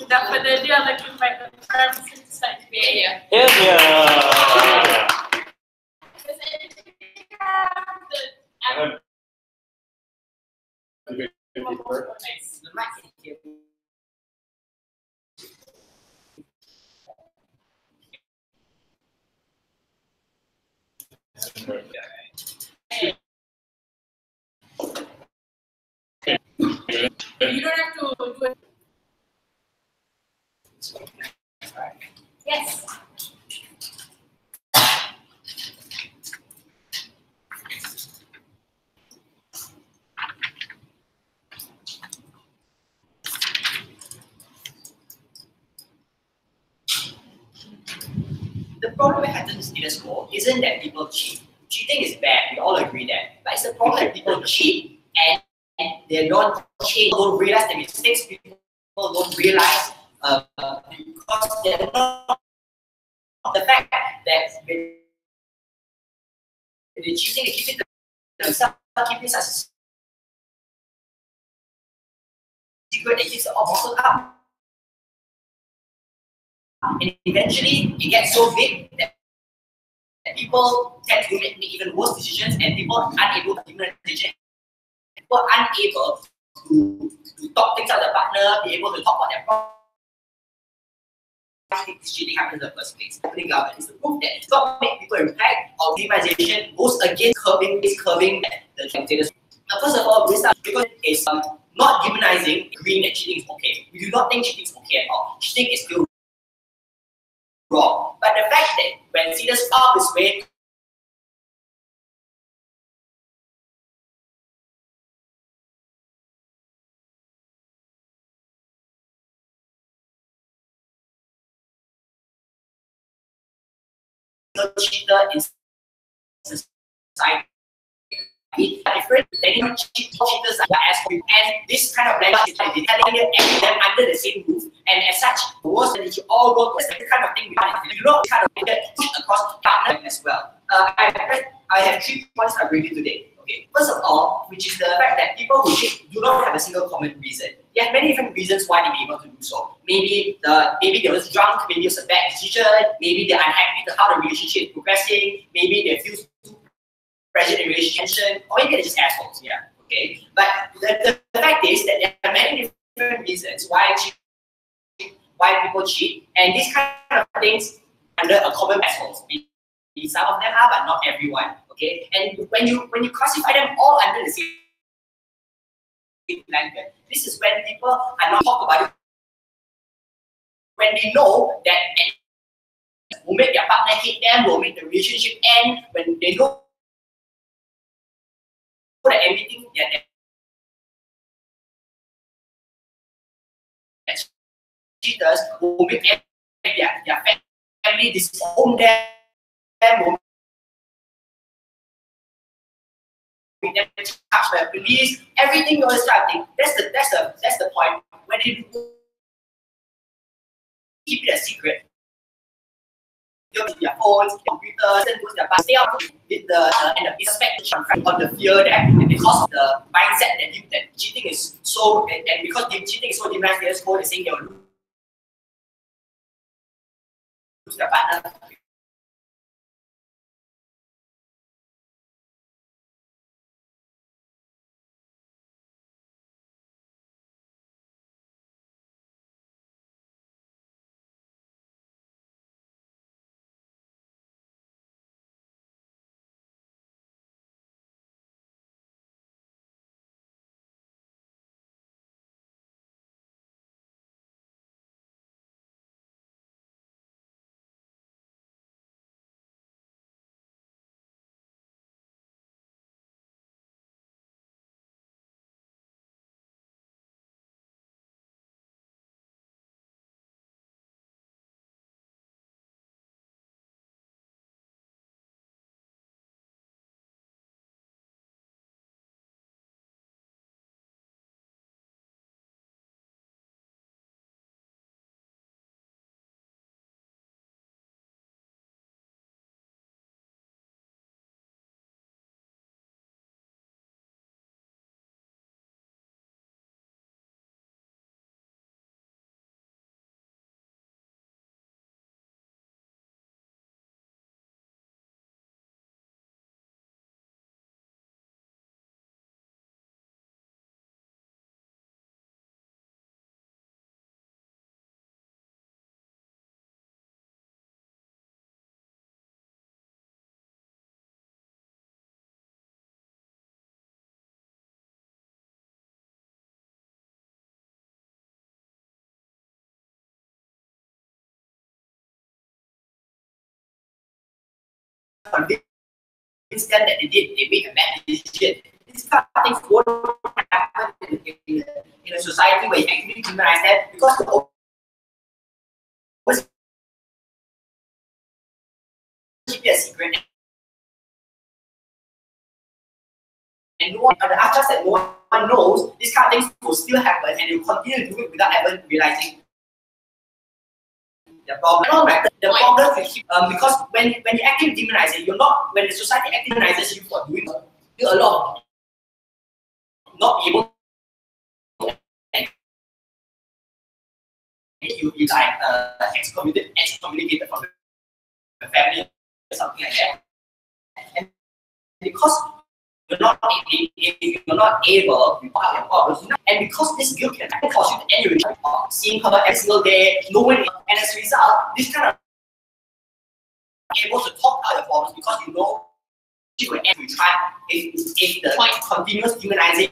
Definitely, I'd like to invite the terms inside to be here. Yes, yeah. You don't have to do it. Yes. The problem with heightened status quo isn't that people cheat. Cheating is bad, we all agree that. But it's the problem that people cheat and they don't change, don't realize the mistakes, people don't realize because they're not the fact that when they're cheating, they keep it themselves, keep it as a secret, they keep it all bottled up. And eventually, it gets so big that people tend to make even worse decisions, and people are unable to demonization. People are unable to talk things out of the partner, be able to talk about their problems. This cheating happens in the first place. The government is to prove that it's not make people impact or demonization goes against curbing the status. Now, first of all, we start because it's not demonizing, agreeing that cheating is okay. We do not think cheating is okay at all. Cheating is still wrong. But the fact that when leaders start this way, cheater in society different. Cheaters are as and this kind of language is telling them under the same roof, and as such, the worst that you all go to the kind of thing we want. You know, kind of get pushed across partner as well. I have 3 points I bring you today. Okay, first of all, which is the fact that people who cheat do not have a single common reason. They have many different reasons why they may be able to do so. Maybe they were drunk, maybe it was a bad decision, maybe they're unhappy with how the relationship is progressing, maybe they feel too pressured in relationship, or maybe they're just assholes. Yeah, okay. But the fact is that there are many different reasons why people cheat, and these kind of things under a common assholes. Maybe some of them are, but not everyone. Okay, and when you classify them all under the same blanket, this is when people are not talk about it. When they know that will make their partner hate them, will make the relationship end. When they know that everything that cheaters will make their family disown them, will make them charged by the police, everything all this kind of thing. That's the point. When they keep it a secret, their phones, computers, and their stay out with the expectation on the fear that because of the mindset that cheating is so and because cheating is so demonized, they're saying they will lose their partner. convince them that they made a bad decision. These kind of things won't happen in a society where you actually demonize them because the keep it a secret. And no one, the just that no one knows, these kind of things will still happen and they will continue to do it without ever realizing the problem. The problem is because when you actively demonize it, you're not, when the society actively demonizes you for doing a lot of not able to, you like excommunicated from the family or something like that. And because you're not able to part your problems, and because this guilt can cause you to end your relationship, seeing her every single day, knowing it, and as a result, this kind of able to talk out your problems because you know you will end. You try if the continuous demonizing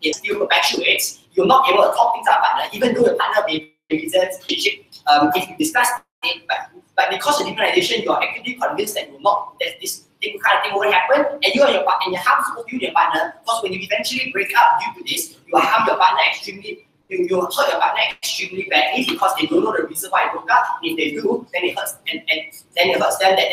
it still perpetuates, you're not able to talk things out, partner, even though your partner may resent relationship. If you discuss it, but because of demonization, you're actively convinced that you're not, that this kind of thing will happen, and you and your partner, and you harm your partner, because when you eventually break up due to this, you harm your partner extremely. You hurt your partner extremely badly because they don't know the reason why you broke up. If they do, then it hurts, and then it hurts them that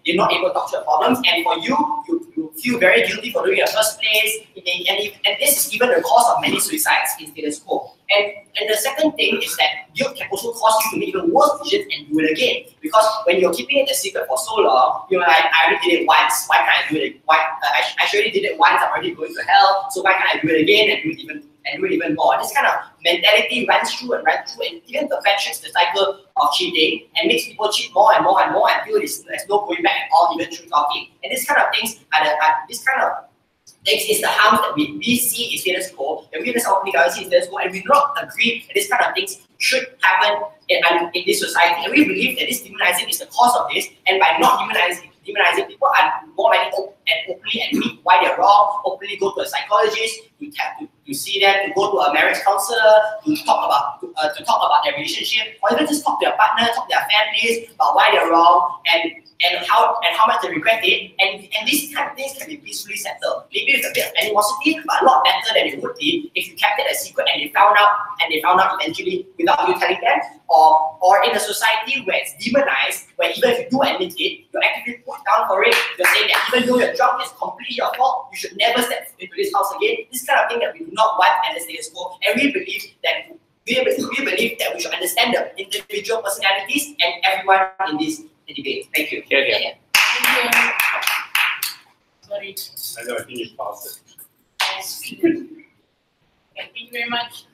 they're not able to talk to your problems. And for you, you feel very guilty for doing it in the first place. And this is even the cause of many suicides in status quo. And the second thing is that guilt can also cause you to make even worse decisions and do it again. Because when you're keeping it a secret for so long, you're like, I already did it once. Why can't I do it? I already did it once. I'm already going to hell. So why can't I do it again and do it even more? This kind of mentality runs through and even perpetuates the cycle of cheating and makes people cheat more and more and more until there's no going back at all, even through talking. And this kind of things is the harms that we see in status quo, and we as openly see in status quo, and we do not agree that this kind of things should happen in this society. And we believe that this demonizing is the cause of this, and by not demonizing, people are more likely and openly admit why they're wrong, openly go to a psychologist, to see them, to go to a marriage counselor, to talk about their relationship, or even just talk to their partner, talk to their families about why they're wrong, and how much they regret it, and these kind of things can be peacefully settled. Maybe with a bit of animosity, but a lot better than it would be if you kept it a secret and they found out eventually without you telling them, or in a society where it's demonized, where even if you do admit it, you're actively put down for it. You're saying that even though your job is completely your fault, you should never step into this house again. This kind of thing that we do not want at the status quo, and we believe that we should understand the individual personalities and everyone in this debate. Thank you. Thank you. Sorry. I know, I think you passed it. Yes. Okay, thank you very much.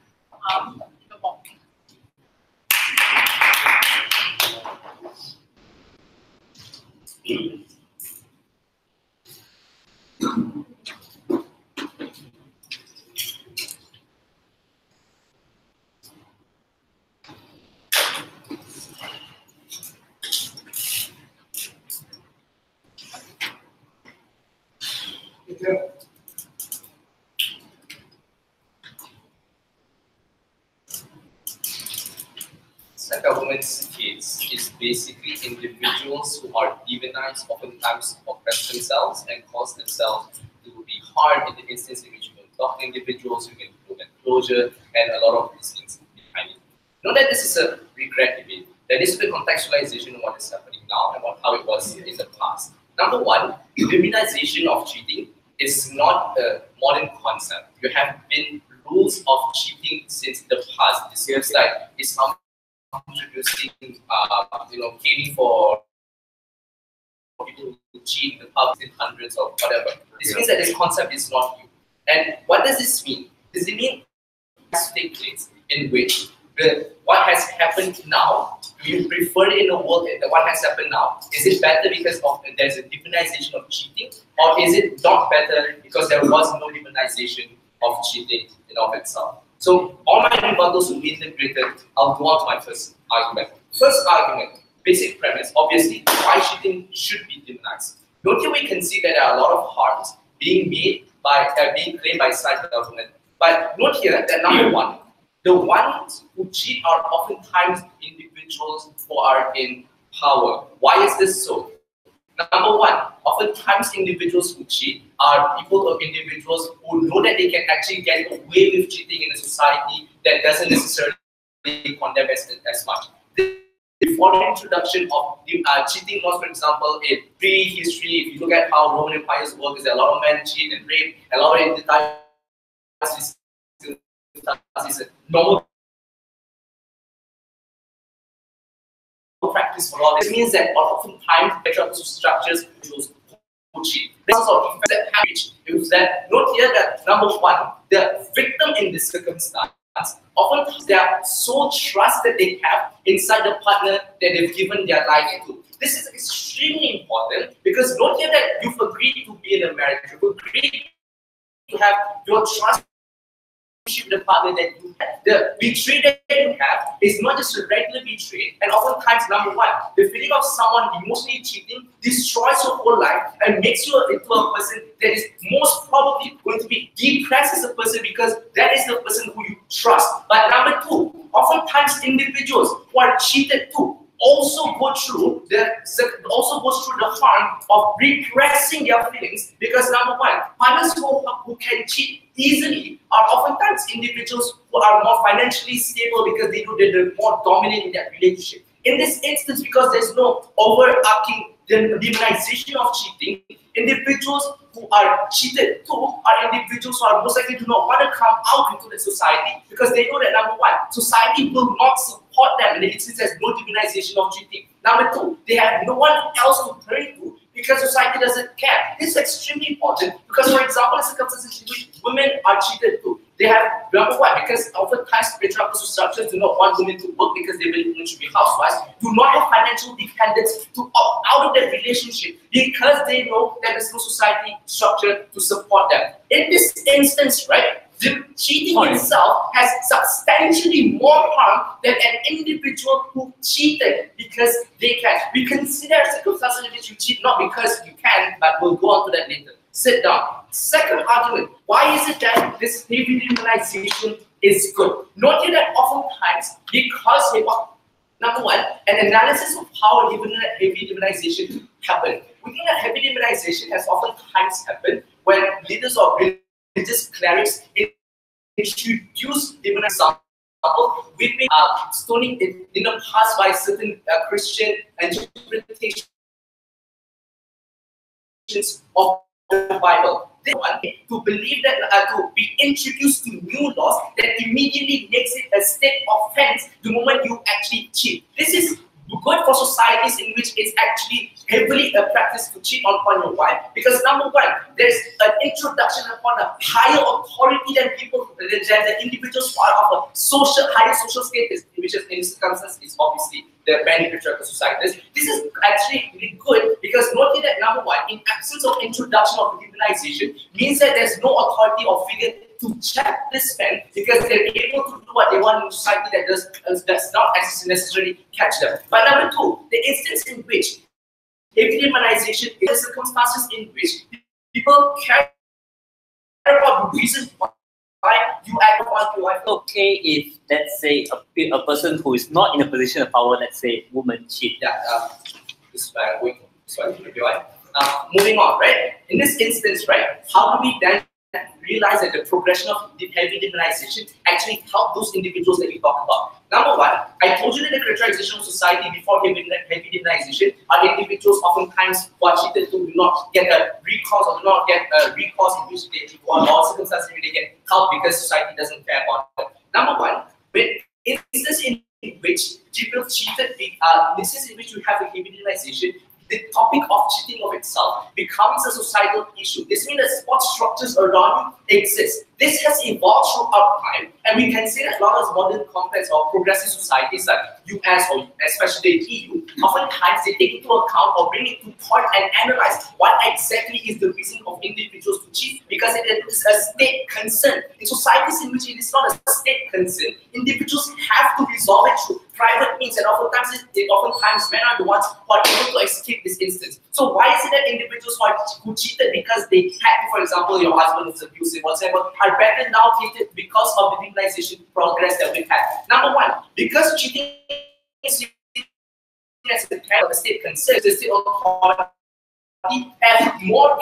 The government's case is basically individuals who are demonized, oftentimes oppress themselves and cause themselves to be harmed in the instance in which you can talk to individuals, you can prevent closure, and a lot of these things behind it. Know that this is a regret debate. That is the contextualization of what is happening now and how it was in the past. Number one, criminalization of cheating is not a modern concept. You have been rules of cheating since the past. It seems like it's introducing, caning for people who cheat in the past in hundreds or whatever. This means that this concept is not new. And what does this mean? Does it mean it takes place in which what has happened now, do you prefer it in a world that what has happened now? Is it better because there's a demonization of cheating, or is it not better because there was no demonization of cheating in of itself? So all my rebuttals will be integrated. I'll go on to my first argument. First argument, basic premise, obviously, why cheating should be demonized. Don't you we can see that there are a lot of harms being claimed by side the government. But note here that number one, the ones who cheat are oftentimes individuals who are in power. Why is this so? Number one, oftentimes individuals who cheat are people or individuals who know that they can actually get away with cheating in a society that doesn't necessarily condemn as much. Before the introduction of cheating laws, for example, in pre-history, if you look at how Roman empires work, is a lot of men cheat and rape, a lot of is a normal practice for all. This means that oftentimes patriarchal structures who cheat. This is of effect that happens is that note here that number one, the victim in this circumstance, often they are so trust that they have inside the partner that they've given their life to. This is extremely important because note here that you've agreed to be in a marriage, you've agreed to have your trust with the partner that you have. The betrayal that you have is not just a regular betrayal, and oftentimes, number one, the feeling of someone emotionally cheating destroys your whole life and makes you into a person that is most probably going to be depressed as a person because that is the person who you trust. But number two, oftentimes individuals who are cheated too also go through the harm of repressing their feelings because number one, partners who can cheat easily are oftentimes individuals who are more financially stable because they know that they're more dominant in that relationship. In this instance, because there's no overarching demonization of cheating, individuals who are cheated too are individuals who are most likely do not want to come out into the society because they know that number one, society will not support them in the instance there's no demonization of cheating. Number two, they have no one else to turn to because society doesn't care. This is extremely important because, for example, in circumstances in which women are cheated too, they have, number one, because oftentimes patriarchal structures do not want women to work because they believe women should be housewives, do not have financial dependence to opt out of that relationship because they know that there's no society structure to support them. In this instance, right, the cheating itself has substantially more harm than an individual who cheated because they can. We consider circumstances in which you cheat not because you can, but we'll go on to that later. Sit down. Second argument, why is it that this heavy demonization is good? Note here that oftentimes, because number one, an analysis of how heavy demonization happened. We think that heavy demonization has oftentimes happened when leaders of religious clerics introduce demonization. We've been stoning in the past by certain Christian interpretations of the Bible. They want to believe that to be introduced to new laws that immediately makes it a state offense the moment you actually cheat. This is good for societies in which it's actually heavily a practice to cheat on your wife because number one, there's an introduction upon a higher authority than people, than the individuals who are of a higher social status, which is in circumstances is obviously the many patriarchal societies. This is actually really good because note that number one, in absence of introduction of demonization, means that there's no authority or figure to check this spend because they're able to do what they want in society that does not necessarily catch them. But number two, the instance in which heavy demonization is the circumstances in which people care about the reason why you act upon your wife. Okay, if let's say a person who is not in a position of power, let's say woman cheat. Yeah, this is where I'm going. Moving on, right? In this instance, right, how do we then realize that the progression of heavy demonization actually help those individuals that we talk about? Number one, I told you that the characterization of society before heavy demonization are individuals oftentimes who are cheated to do not get a recourse or do not get a recourse in which they or circumstances in which they get help because society doesn't care about them. Number one, when instances in which people cheated, instances in which you have a heavy demonization, the topic of cheating of itself becomes a societal issue. This means that support structures around you exist. This has evolved throughout time, and we can say that a lot of modern complex or progressive societies like US or especially the EU, oftentimes they take into account or bring it to point and analyze what exactly is the reason of individuals to cheat because it is a state concern. In societies in which it is not a state concern, individuals have to resolve it through private means, and oftentimes men are the ones who are able to escape this instance. So why is it that individuals who cheated because they had, for example, your husband was abusive, whatever, are better now treated because of the demonization progress that we've had? Number one, because cheating is as a kind of a state concerns the state authority have more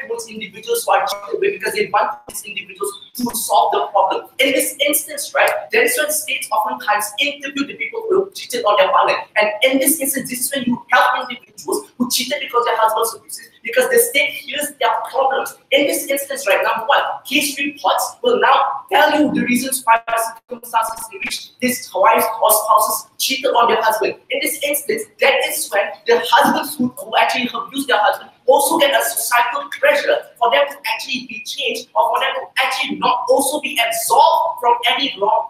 towards individuals who are cheated with because they want these individuals to solve the problem. In this instance, right, there is when states oftentimes interview the people who cheated on their partner. And in this instance, this is when you help individuals who cheated because their husbands abuses, because the state hears their problems. In this instance, right, number one, case reports will now tell you the reasons why the circumstances in which this wife or spouses cheated on their husband. In this instance, that is when the husbands who actually abuse their husband also get a societal pressure for them to actually be changed, or for them to actually not also be absolved from any wrong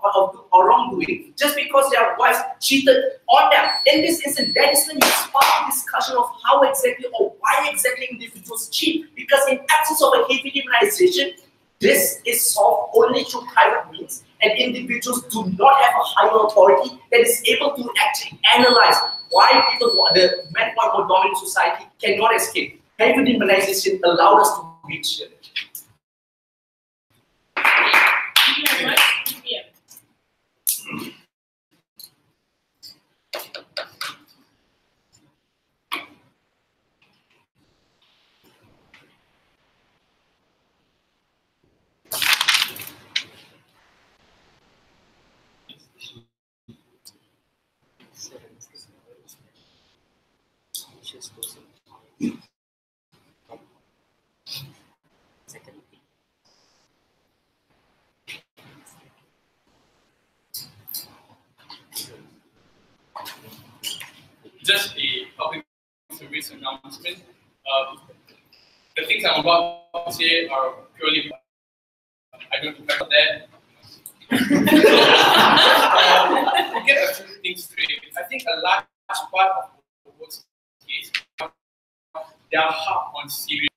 or wrongdoing just because their wives cheated on them. In this instance, that is when you spark a discussion of how exactly or why exactly individuals cheat. Because in absence of a heavy demonization, this is solved only through private means, and individuals do not have a higher authority that is able to actually analyze why people, the men who are more dominant society, cannot escape. Heavy demonization allowed us to reach it. Thank you very much. Just a public service announcement. The things I'm about to say are purely, I don't know that. To get a few things straight, I think a large part of the work's case, they are hard on serious.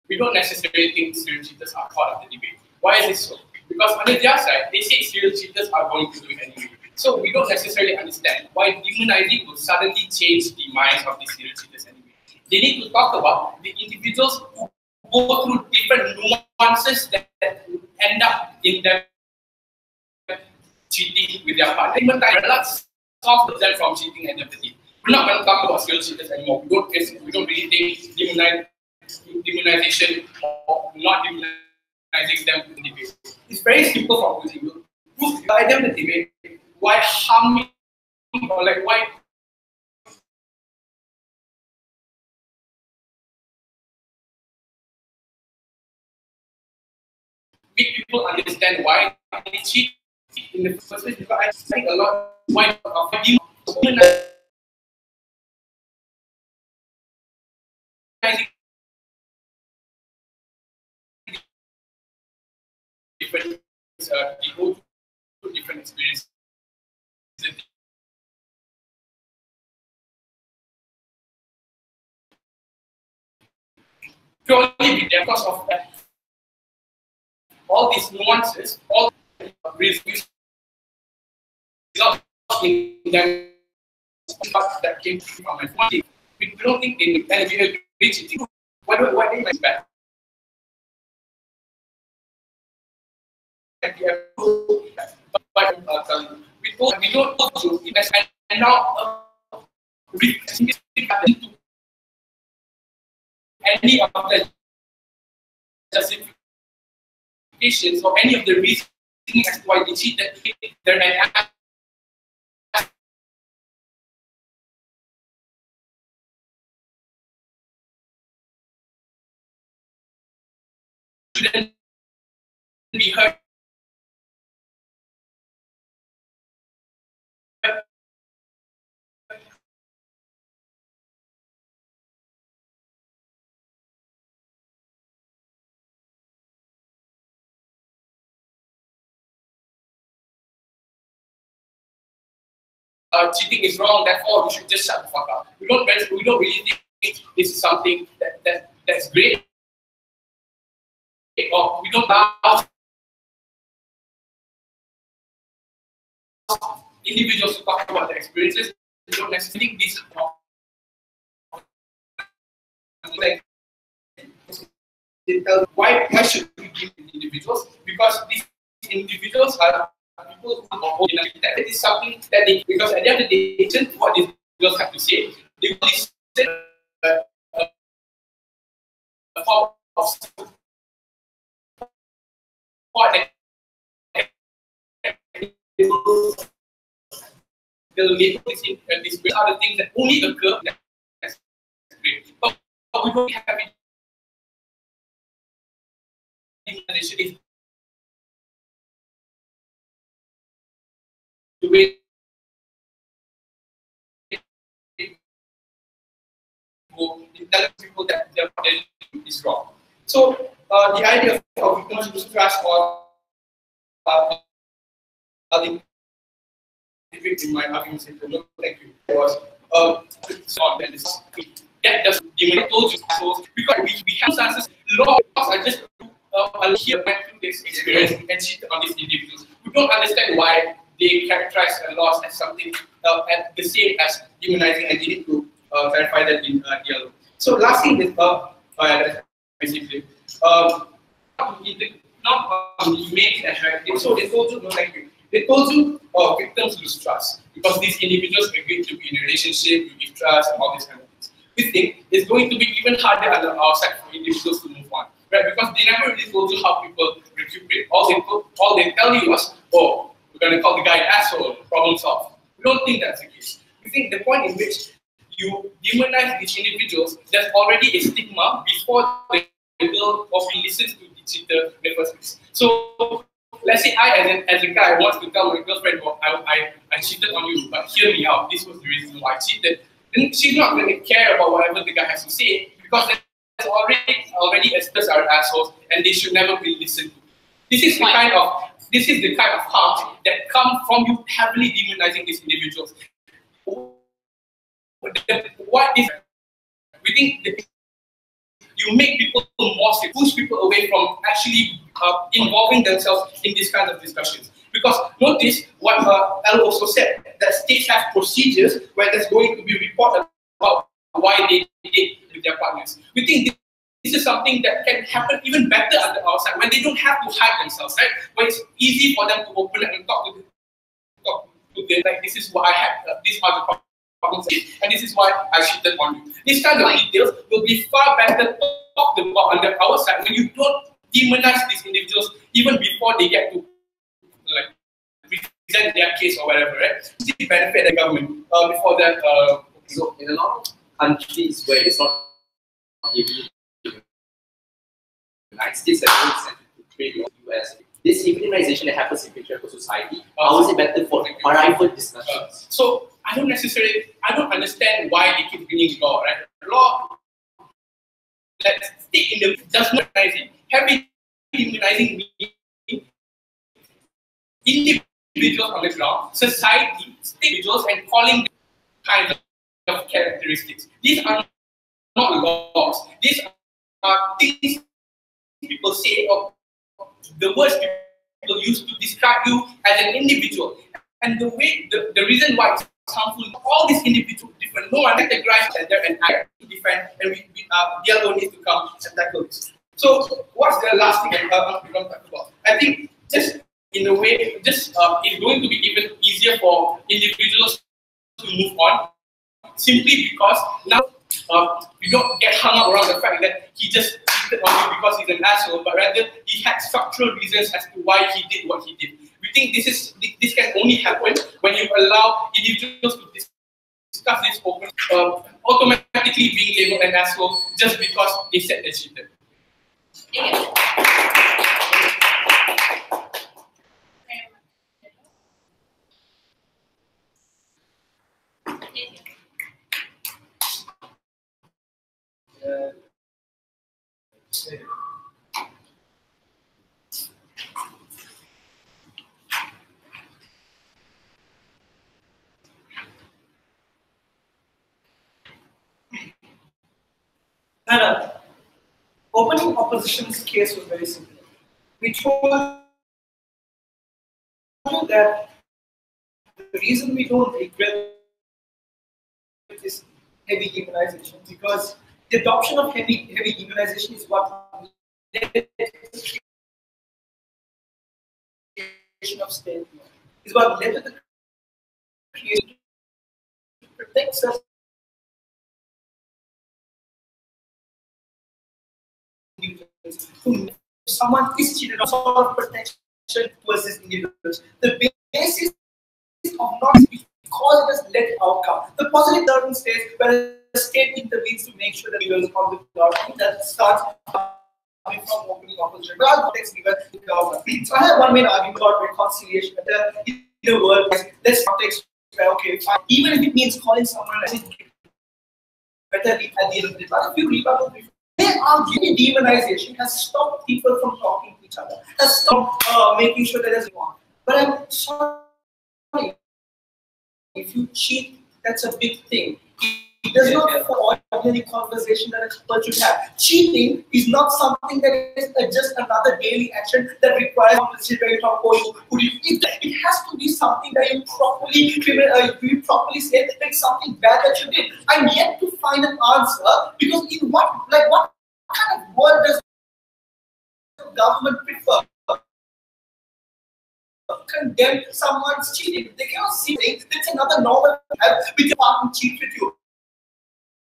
We don't necessarily think serial cheaters are part of the debate. Why is this so? Because on the other side, they say serial cheaters are going to do it anyway. So we don't necessarily understand why demonizing will suddenly change the minds of the serial cheaters anyway. They need to talk about the individuals who go through different nuances that end up in them cheating with their partner. Let's stop them from cheating at the end of the day. We're not going to talk about serial cheaters anymore. We don't really think demonization or not demonizing them in the debate. It's very simple for Muslim. By them the debate, why harming or like why make people understand why they cheat in the first place. Because I think a lot why different people different experiences. Purely because of that, all these nuances, all results in them that came from my family. We don't think they can be reaching. Why they like that? But we don't know to invest, and now we any of the justifications or any of the reasons as to why they cheated, they're an shouldn't be heard. Cheating is wrong, therefore we should just shut the fuck up. We don't really think this is something that's great. Or we don't allow individuals to talk about their experiences. We don't necessarily think this why should we give individuals? Because these individuals are people who are in a that is something that they, because at the end of the day, listen to what these individuals have to say. They will listen form of support that they'll need this are the things that only occur. That's great. But we don't have it. Is the way tell people that their model is wrong. So the idea of victims to trust or in my argument, no, thank you. Was that does demonization because we have answers. Laws are just here went through this experience and cheated on these individuals who don't understand why they characterize a loss as something at the same as demonizing, and they need to clarify that in dialogue. So last thing is basically not make attractive. So they told you no thank you. They told you victims lose trust because these individuals agreed to be in a relationship, you give trust, and all these kind of things. We think it's going to be even harder on our side for individuals to move on, right? Because they never really told you how people recuperate. All they tell you was, oh, we're going to call the guy an asshole, problem solved. We don't think that's the case. We think the point in which you demonize these individuals, there's already a stigma before the girl or we listen to the cheater in the first place. So let's say I, as a guy, want to tell my girlfriend, oh, I cheated on you, but hear me out. This was the reason why I cheated. Then she's not going to care about whatever the guy has to say because there's already expressed our assholes, and they should never be listened to. This is the kind of harm that comes from you heavily demonizing these individuals. What is we think that you make people more sick, push people away from actually involving themselves in these kinds of discussions. Because notice what Elle also said, that states have procedures where there's going to be reported about why they did with their partners. We think this is something that can happen even better on the outside, when they don't have to hide themselves, right? When it's easy for them to open up and talk to them, like this is what I had, these are the problems, and this is why I cheated on you. These kinds of details will be far better talked about on the outside when you don't demonize these individuals even before they get to like present their case or whatever, right? This is the benefit the government before that. So in a lot of countries where it's not heavy, the United States has to trade with the US. This immunization that happens in patriarchal society, how is it better for private discussions? So I don't understand why they keep bringing law, right? Law, let's stay in the does not immunizing. Heavy immunizing means individuals on the ground, society, individuals, and calling them kinds of characteristics. These are not laws. These are things people say, or the words people use to describe you as an individual. And the reason why it's harmful, all these individuals different. No one categorized as they're an act to defend, and DLO needs to come and tackle this. So what's the last thing I'm going to talk about? I think just in a way, it's going to be even easier for individuals to move on, simply because now you don't get hung up around the fact that he just cheated on you because he's an asshole, but rather he had structural reasons as to why he did what he did. We think this can only happen when you allow individuals to discuss this open, automatically being labeled an asshole just because they said they cheated. And opening opposition's case was very simple. We told you that the reason we don't regret this heavy demonization because the adoption of heavy demonization is what led to the creation of state law. Is what led to the creation to protect us Someone is cheated on sort of protection towards these individuals. The basis of not because it has led outcome. The positive development stage where the state intervenes to make sure that individuals on the government that starts coming from opening opposition. But I'll context given the government. So I have one main argument about reconciliation. In a world, let's context where okay, fine. Even if it means calling someone as better at the end of the day. But if you read about it, they argue demonization has stopped people from talking to each other, has stopped making sure that there's one. But I'm sorry, if you cheat, that's a big thing. It does not for ordinary conversation that a couple should have. Cheating is not something that is just another daily action that requires conversation where you talk, it has to be something that you properly say that it's something bad that you did. I'm yet to find an answer because in what kind of word does the government prefer? Condemn someone's cheating. They cannot see things. That's another normal with your partner cheat with you.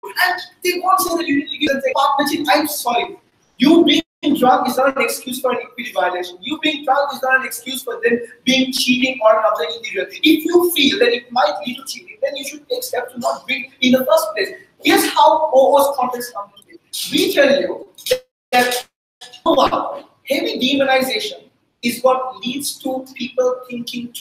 And they won't say that you need to give them say partnership. I'm sorry. You being drunk is not an excuse for an equity violation. You being drunk is not an excuse for them being cheating on another individual. If you feel that it might lead to cheating, then you should take steps to not drink in the first place. Here's how OO's context comes into it. We tell you that heavy demonization is what leads to people thinking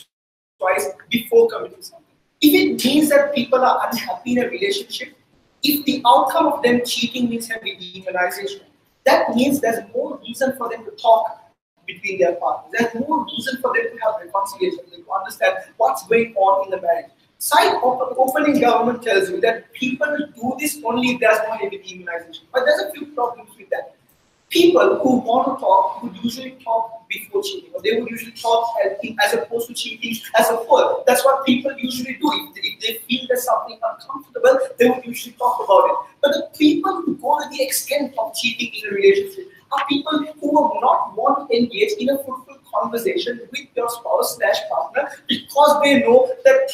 twice before committing something. If it means that people are unhappy in a relationship, if the outcome of them cheating means heavy demonization, that means there's more reason for them to talk between their partners. There's more reason for them to have reconciliation, to understand what's going on in the marriage. Side opening government tells you that people do this only if there's no heavy demonization. But there's a few problems with that. People who want to talk would usually talk before cheating, or they would usually talk as opposed to cheating as a whole. That's what people usually do. If they feel there's something uncomfortable, they would usually talk about it. But the people who go to the extent of cheating in a relationship are people who will not want to engage in a fruitful conversation with your spouse/partner because they know that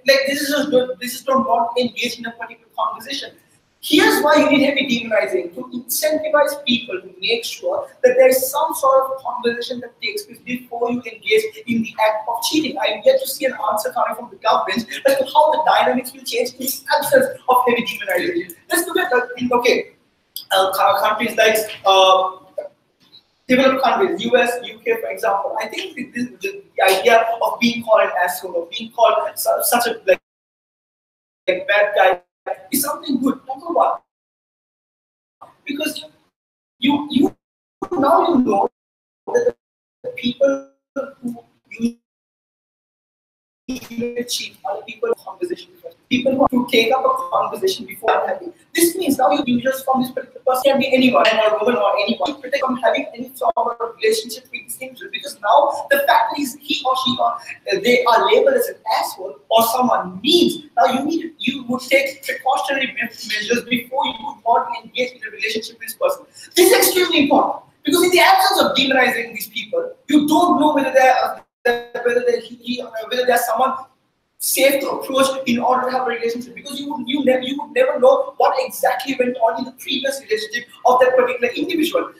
this is not engaged in a particular conversation. Here's why you need heavy demonizing, to incentivize people to make sure that there is some sort of conversation that takes place before you engage in the act of cheating. I am yet to see an answer coming from the government as to how the dynamics will change in the absence of heavy demonization. Let's look at countries like developed countries, US, UK, for example. I think the idea of being called an asshole, or being called such a bad guy, is something good. Number one, because you now know that the people who usually cheat are the people who conversation first. People who take up a conversation before unhappy. This means now you just from this particular person can be anyone, or woman, or anyone, to protect from having any sort of relationship with this individual. Because now the fact that he or she they are labeled as an asshole or someone means now you would take precautionary measures before you would want to engage in a relationship with this person. This is extremely important because in the absence of demonizing these people, you don't know whether there's someone safe to approach in order to have a relationship, because you would never know what exactly went on in the previous relationship of that particular individual.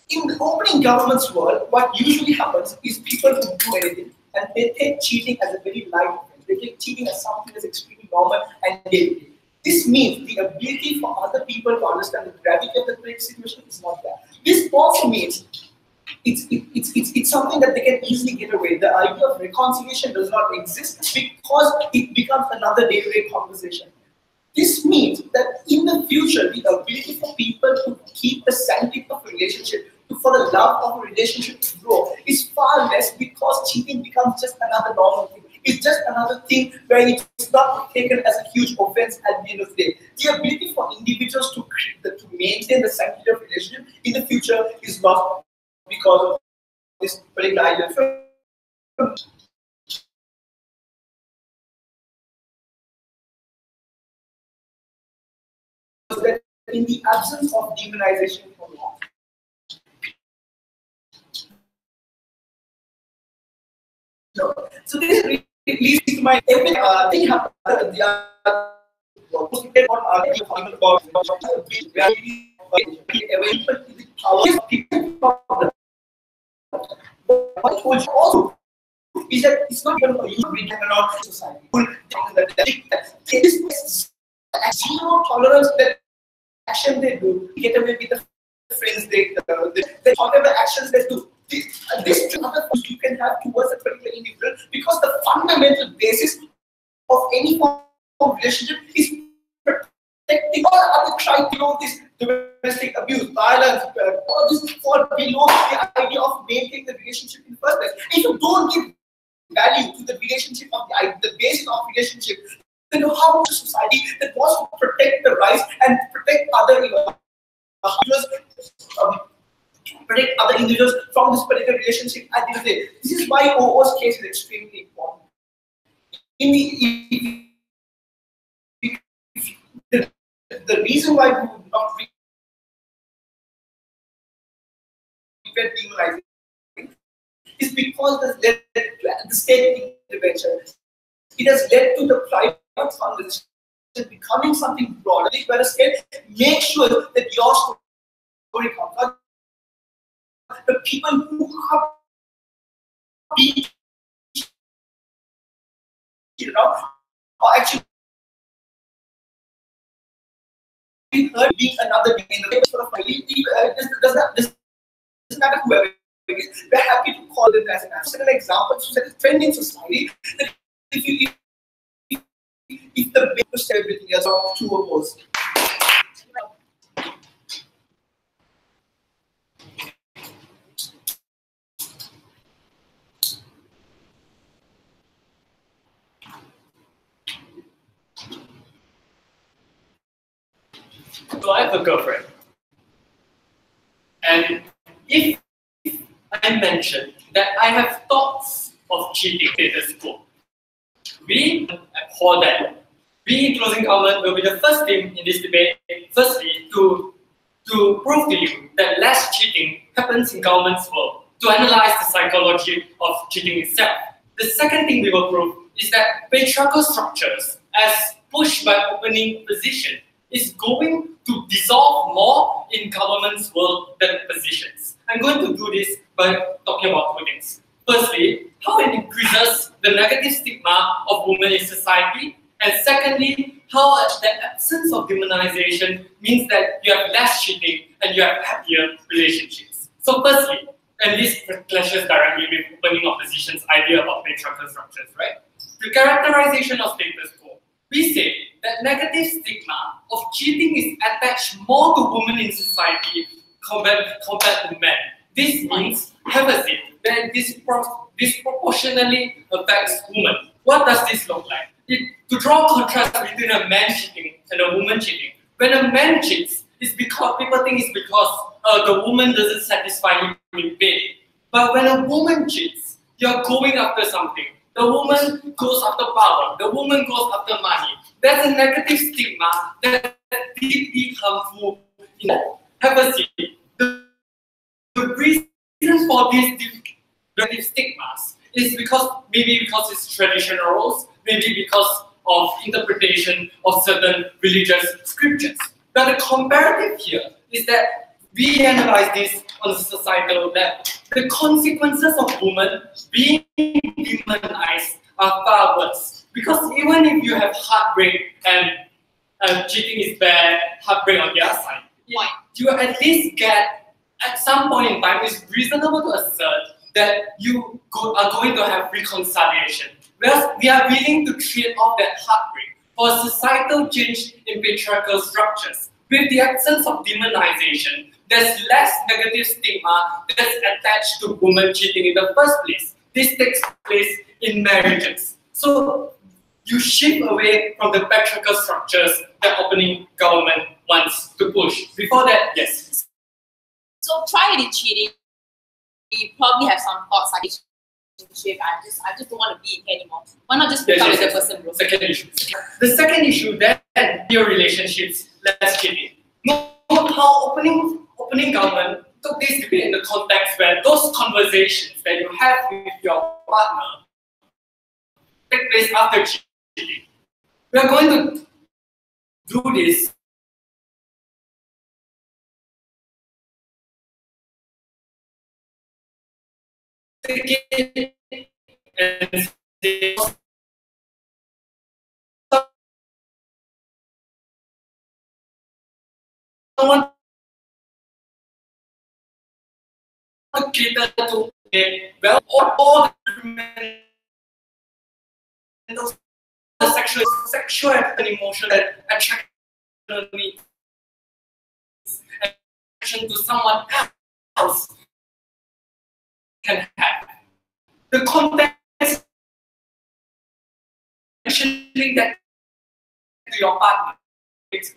In the opening government's world, what usually happens is people who do anything and they take cheating as a very light offense. They take cheating as something that's extremely normal and daily. This means the ability for other people to understand the gravity of the current situation is not there. This also means it's something that they can easily get away. The idea of reconciliation does not exist because it becomes another day-to-day conversation. This means that in the future, the ability for people to keep the sanity of a relationship, for the love of a relationship to grow, is far less because cheating becomes just another normal thing. It's just another thing where it's not taken as a huge offense at the end of the day. The ability for individuals to maintain the sanctity of a relationship in the future is lost because of this particular idea. That in the absence of demonization for law, so this leads to my thing happened. What I told you also is that it's not even a human around society. This is zero tolerance that action they do, get away with the friends they whatever actions they do. This other you can have towards a particular individual, because the fundamental basis of any form of relationship is protecting all other trying below this domestic abuse, violence, all this fall below the idea of maintaining the relationship in the first place. If you don't give value to the relationship of the basis of relationship, then how much society that wants to protect the rights and protect other protect other individuals from this particular relationship at the end of the day. This is why OO's case is extremely important. The reason why we would not prevent demonizing is because the state intervention. It has led to the private conversation becoming something broader, where the state makes sure that your story comes out. The people who are being are actually heard being another being in the sort of doesn't matter whoever it is. We're happy to call them as an example to set a trend in society that if the big push everything else are too opposed. So I have a girlfriend, and if I mention that I have thoughts of cheating status quo, we abhor that. We, closing government, will be the first team in this debate, firstly, to prove to you that less cheating happens in government's world, to analyze the psychology of cheating itself. The second thing we will prove is that patriarchal structures, as pushed by opening position, is going to dissolve more in government's world than positions. I'm going to do this by talking about two things. Firstly, how it increases the negative stigma of women in society, and secondly, how the absence of demonization means that you have less cheating and you have happier relationships. So firstly, and this clashes directly with opening opposition's idea about patriarchal structures, right? The characterization of status quo. We say that negative stigma of cheating is attached more to women in society compared to men. This means, have a seat, that disproportionately affects women. What does this look like? To draw a contrast between a man cheating and a woman cheating. When a man cheats, it's because people think it's because the woman doesn't satisfy him in bed. But when a woman cheats, you're going after something. The woman goes after power. The woman goes after money. There's a negative stigma that's deeply harmful. Have a seat. The reason for these negative stigmas is maybe because it's traditional roles, maybe because of interpretation of certain religious scriptures. But the comparative here is that we analyze this on a societal level. The consequences of women being demonized are far worse. Because even if you have heartbreak and cheating is bad, heartbreak on their side, you at least get, at some point in time, it's reasonable to assert that you are going to have reconciliation. Whereas we are willing to trade off that heartbreak for societal change in patriarchal structures. With the absence of demonization, there's less negative stigma that's attached to women cheating in the first place. This takes place in marriages. So you shift away from the patriarchal structures that opening government wants to push. Before that, yes. So prior to cheating, you probably have some thoughts like relationship. I just don't want to be in anymore. Why not just become the person, bro? Second issue. The second issue, then your relationships, less cheating. Note how opening government took this debate in the context where those conversations that you have with your partner take place after cheating. We are going to do this take it and say, someone to cater to well all the sexual and emotional attraction needs attraction to someone else can have. The context mentioning that to your partner is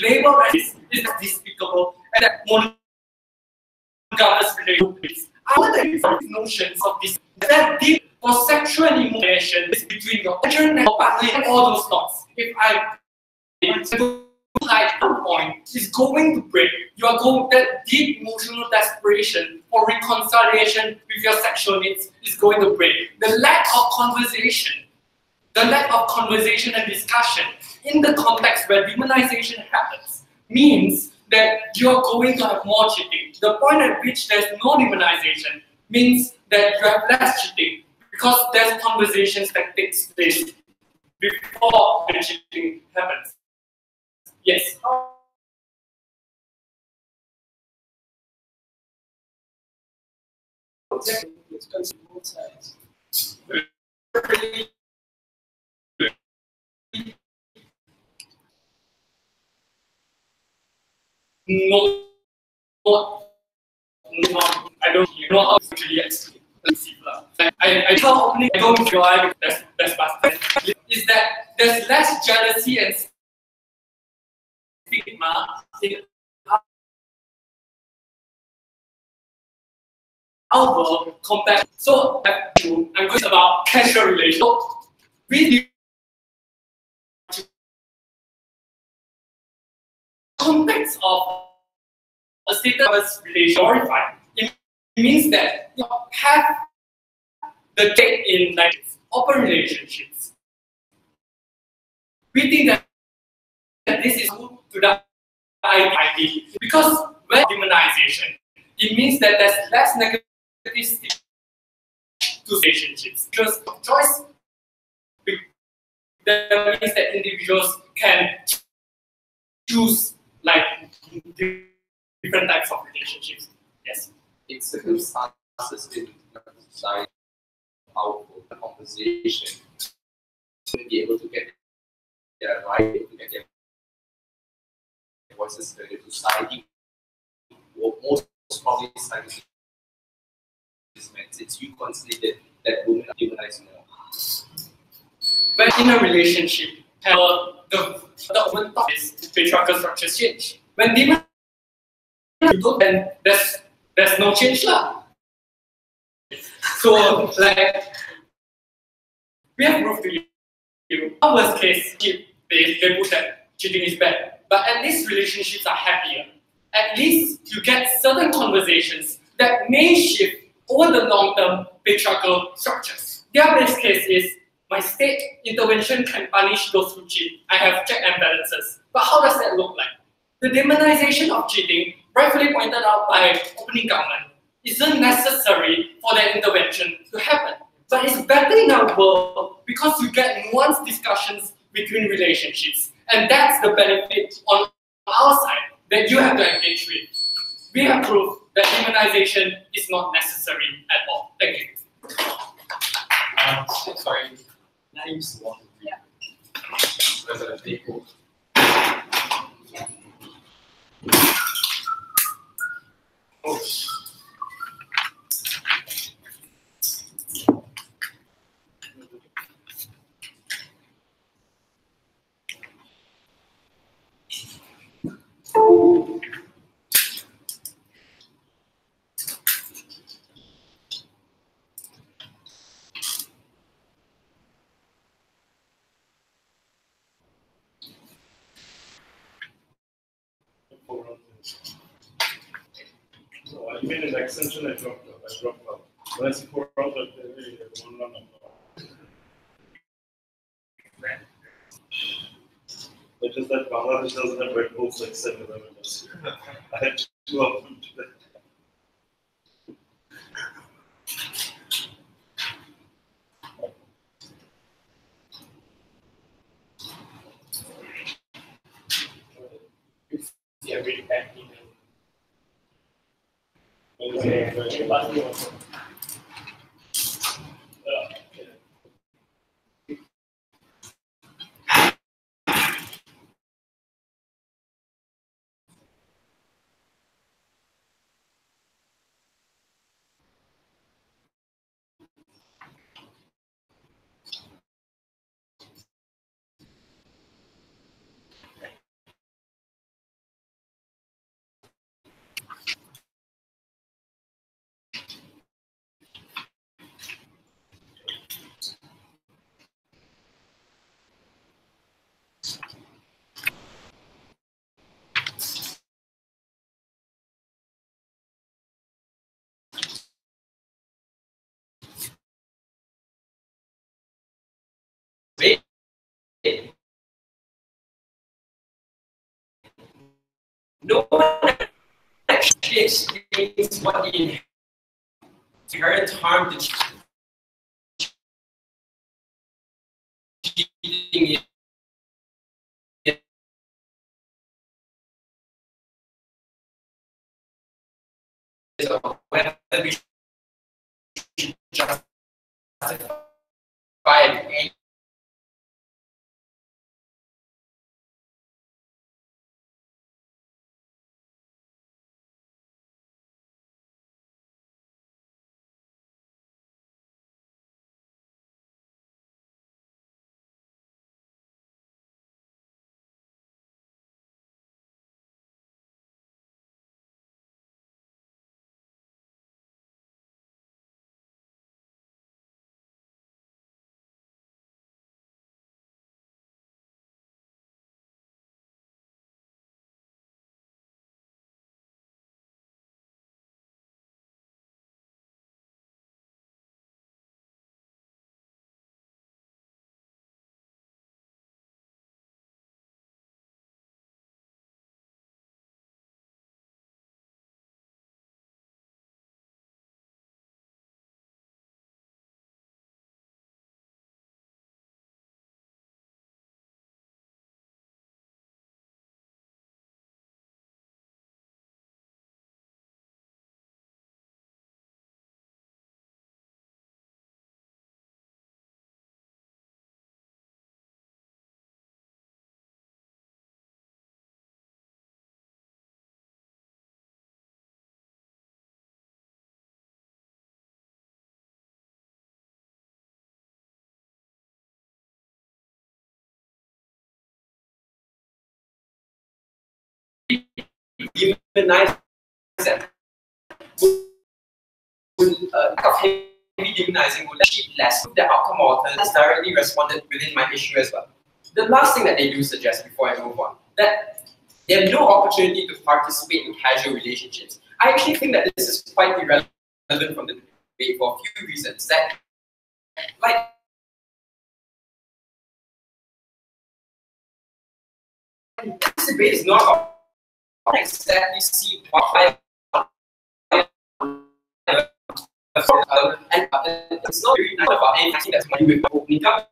labeled as is despicable and that monogamous relationships. Other notions of this that deep for sexual emotion is between your partner and your partner and all those thoughts. If I like one point is going to break, you are going that deep emotional desperation for reconciliation with your sexual needs is going to break. The lack of conversation and discussion in the context where demonization happens means that you're going to have more cheating. The point at which there's no demonization means that you have less cheating because there's conversations that takes place before the cheating happens. Yes. Exactly. It's considered both sides. No, I don't know how to actually explain. I tell opening I don't feel like that's bad. Is that there's less jealousy and stigma in our world compared. So I'm going about casual relations. We context of a status relation glorified. It means that you have the date in like open relationships. We think that this is good to the idea because when demonization, it means that there's less negativity to relationships because of choice. That means that individuals can choose like different types of relationships. Yes. In circumstances in society, powerful conversation to be able to get their right, to get their voices heard to society. Most probably society is meant since you consider that women are demonized more. When in a relationship, the woman thought is patriarchal structures change. When demon you don't, then there's no change lah. So like we have proved to you, our worst case, they put that cheating is bad. But at least relationships are happier. At least you get certain conversations that may shift over the long-term patriarchal structures. Their best case is my state intervention can punish those who cheat. I have check and balances. But how does that look like? The demonization of cheating, rightfully pointed out by opening government, isn't necessary for that intervention to happen. But it's better in our world because you get nuanced discussions between relationships. And that's the benefit on our side that you have to engage with. We have proved that demonization is not necessary at all. Thank you. Sorry, names one. Yeah. President people. Oh. So I made an extension, I dropped out. When I see 4 rounds, I say, one run But just that Bangladesh doesn't have Red Bulls like 7-Eleven does. I had 2 of them today. very happy. And no one actually explains what the inherent harm to cheating is, or whether we should justify any demonize them. Of heavy demonizing would achieve less. The outcome author has directly responded within my issue as well. The last thing that they do suggest before I move on, that they have no opportunity to participate in casual relationships. I actually think that this is quite irrelevant from the debate for a few reasons. That, like, this debate is not about exactly see why and it's not really about anything that's money with opening up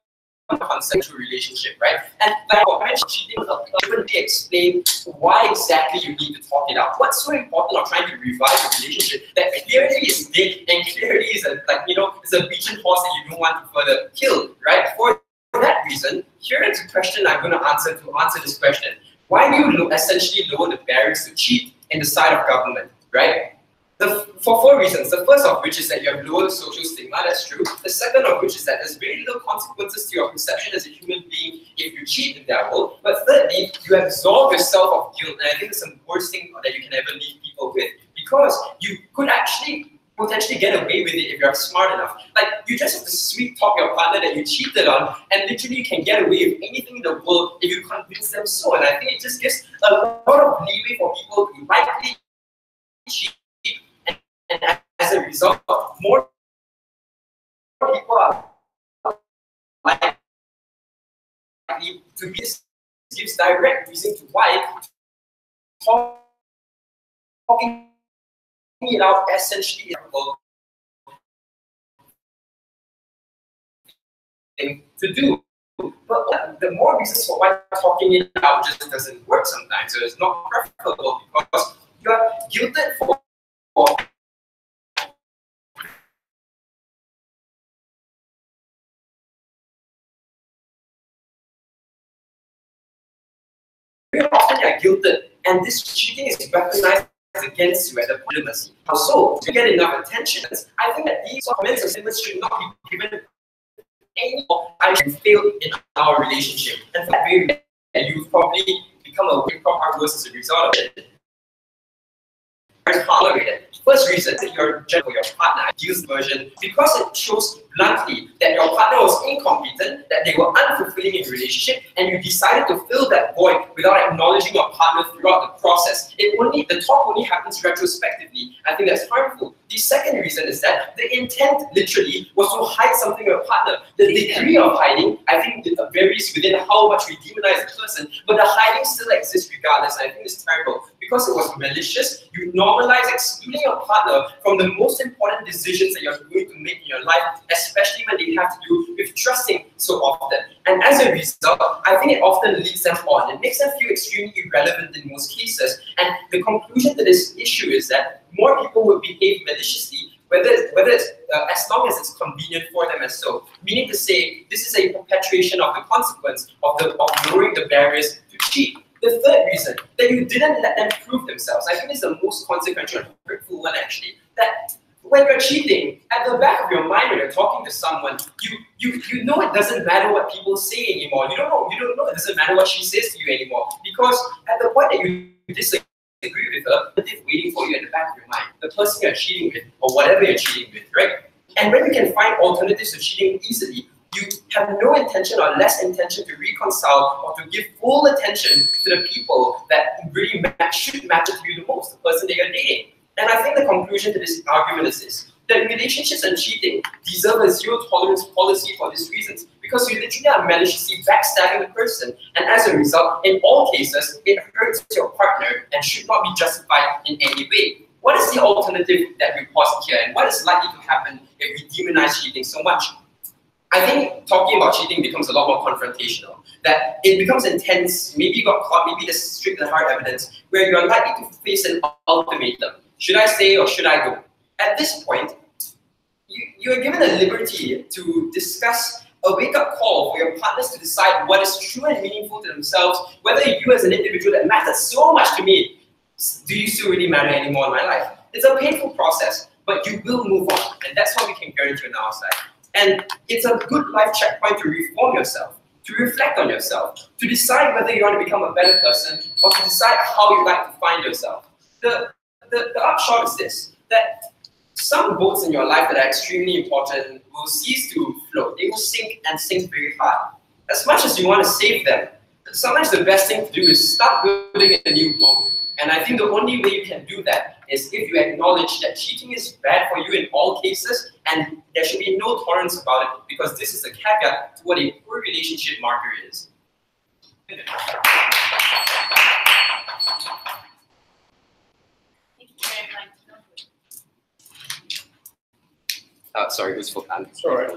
a consensual relationship, right? And like I mentioned, she didn't even explain why exactly you need to talk it out. What's so important of trying to revive a relationship that clearly is dead and clearly is a, like, you know, it's a beaten horse that you don't want to further kill, right? For that reason, here is a question I'm going to answer this question. Why do you essentially lower the barriers to cheat in the side of government, right? For 4 reasons. The first of which is that you have lower social stigma, that's true. The second of which is that there's very little consequences to your perception as a human being if you cheat in their world. But thirdly, you absolve yourself of guilt, and I think it's the worst thing that you can ever leave people with, because you could actually potentially get away with it if you're smart enough. Like, you just have to sweet talk your partner that you cheated on, and literally you can get away with anything in the world if you convince them so. And I think it just gives a lot of leeway for people to likely cheat. And as a result, more people are likely to be. This gives direct reason to why talking it out essentially is a thing to do. But the more reasons for why talking it out just doesn't work sometimes. So it's not preferable because you are guilted for very often you are guilted, and this cheating is weaponized against you at the diplomacy. So, to get enough attention, I think that these comments and statements should not be given any more. I failed in our relationship, and for that very reason, you probably become a wake-up worse as a result of it. First reason that your partner used version because it shows bluntly that your partner was incompetent, that they were unfulfilling in relationship, and you decided to fill that void without acknowledging your partner throughout the process. The talk only happens retrospectively. I think that's harmful. The second reason is that the intent literally was to hide something in your partner. The degree of hiding, I think, it varies within how much we demonize the person, but the hiding still exists regardless. I think it's terrible. Because it was malicious, you normalize excluding your partner from the most important decisions that you're going to make in your life, especially when they have to do with trusting so often. And as a result, I think it often leads them on. It makes them feel extremely irrelevant in most cases. And the conclusion to this issue is that more people would behave maliciously, whether it's as long as it's convenient for them as so. Meaning to say, this is a perpetuation of the consequence of lowering the barriers to cheat. The third reason, that you didn't let them prove themselves. I think it's the most consequential and hurtful one actually. That when you're cheating, at the back of your mind when you're talking to someone, you know it doesn't matter what people say anymore. You don't know it doesn't matter what she says to you anymore. Because at the point that you disagree with her, it's waiting for you at the back of your mind. The person you're cheating with, or whatever you're cheating with, right? And when you can find alternatives to cheating easily, you have no intention or less intention to reconcile or to give full attention to the people that really should matter to you the most, the person that you're dating. And I think the conclusion to this argument is this, that relationships and cheating deserve a zero-tolerance policy for these reasons, because you literally are maliciously backstabbing the person, and as a result, in all cases, it hurts your partner and should not be justified in any way. What is the alternative that we posit here, and what is likely to happen if we demonize cheating so much? I think talking about cheating becomes a lot more confrontational, that it becomes intense, maybe you got caught, maybe there's strict and hard evidence, where you're likely to face an ultimatum. Should I stay or should I go? At this point, you are given a liberty to discuss a wake-up call for your partners to decide what is true and meaningful to themselves, whether you as an individual that matters so much to me, do you still really matter anymore in my life? It's a painful process, but you will move on, and that's what we can guarantee on our side. And it's a good life checkpoint to reform yourself, to reflect on yourself, to decide whether you want to become a better person or to decide how you like to find yourself. The upshot is this, that some boats in your life that are extremely important will cease to float. They will sink and sink very hard. As much as you want to save them, sometimes the best thing to do is start building a new boat. And I think the only way you can do that is if you acknowledge that cheating is bad for you in all cases, and there should be no tolerance about it, because this is a caveat to what a poor relationship marker is. Thank you very much. Sorry, who's for hand? Sorry.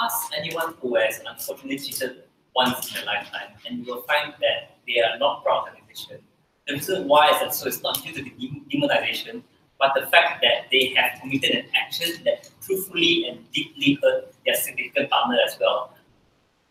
Ask anyone who has unfortunately cheated once in a lifetime, and you will find that they are not proud of their decision. The reason why is that so it's not due to the demonization, but the fact that they have committed an action that truthfully and deeply hurt their significant partner as well.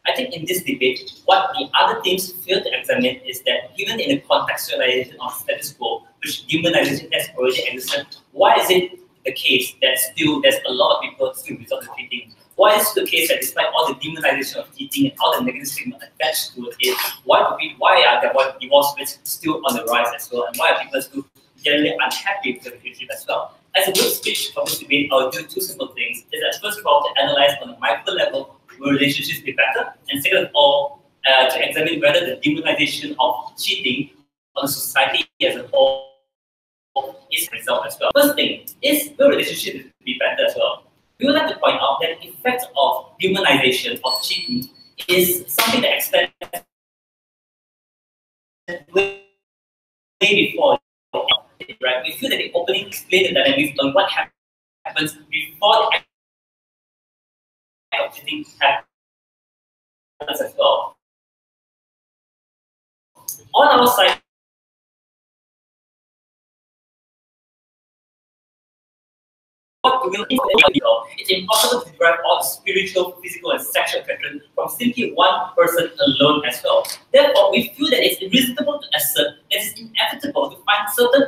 I think in this debate, what the other teams fail to examine is that given in the contextualization of status quo, which demonization has already existed, why is it the case that still there's a lot of people still resort to cheating? Why is it the case that despite all the demonization of cheating and all the negative stigma attached to it, why are the divorce rates still on the rise as well, and why are people still generally unhappy with the relationship as well? As a good speech for this debate, I'll do two simple things. Is that first of all, to analyze on a micro level, will relationships be better? And second of all, to examine whether the demonization of cheating on society as a whole is a result as well. First thing is the relationship to be better as well. We would like to point out that the effect of demonization of cheating is something that extends way before, right? We feel that the opening explained the dynamics on what happens before the act of cheating happens as well. On our side, it's impossible to derive all the spiritual, physical, and sexual attraction from simply one person alone as well. Therefore, we feel that it's reasonable to assert that it's inevitable to find certain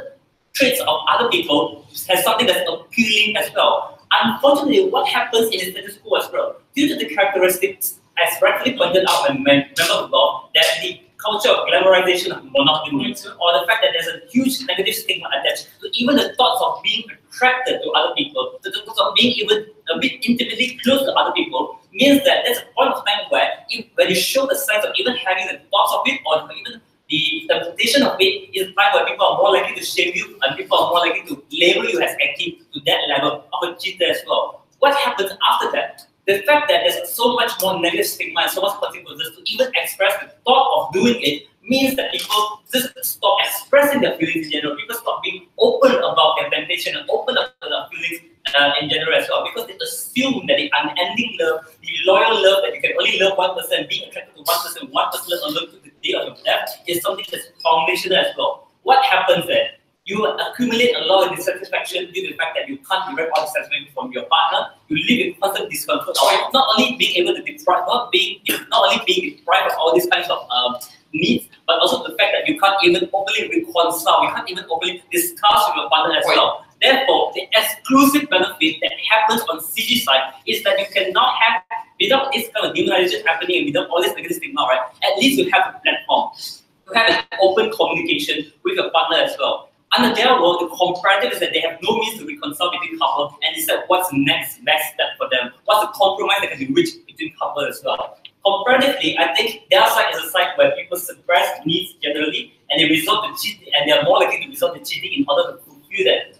traits of other people as something that's appealing as well. Unfortunately, what happens in the status quo as well, due to the characteristics, as rightfully pointed out by members of the law, that the culture of glamorization of monogamy, or the fact that there's a huge negative stigma attached to even the thoughts of being attracted to other people, to the thoughts of being even a bit intimately close to other people, means that there's a point of time where when you show the signs of even having the thoughts of it, or even the interpretation of it, is a time where people are more likely to shame you, and people are more likely to label you as acting to that level of a cheater as well. What happens after that? The fact that there's so much more negative stigma and so much consequences to even express the thought of doing it means that people just stop expressing their feelings in general. People stop being open about their temptation and open about their feelings in general as well, because they assume that the unending love, the loyal love that you can only love one person, being attracted to one person alone to the day of your death, is something that's foundational as well. What happens then? You accumulate a lot of dissatisfaction due to the fact that you can't derive all the satisfaction from your partner. You live in constant discomfort, not only being able to deprive, not only being deprived of all these kinds of needs, but also the fact that you can't even openly reconcile, you can't even openly discuss with your partner as well. Therefore, the exclusive benefit that happens on CG side is that you cannot have, without this kind of demonization happening and without all this negative stigma, right? At least you have a platform. You have an open communication with your partner as well. Under their world, the comparative is that they have no means to reconcile between couples and decide what's the next step for them, what's the compromise that can be reached between couples as well. Comparatively, I think their side is a side where people suppress needs generally and they resort to cheating, and they are more likely to resort to cheating in order to fulfill that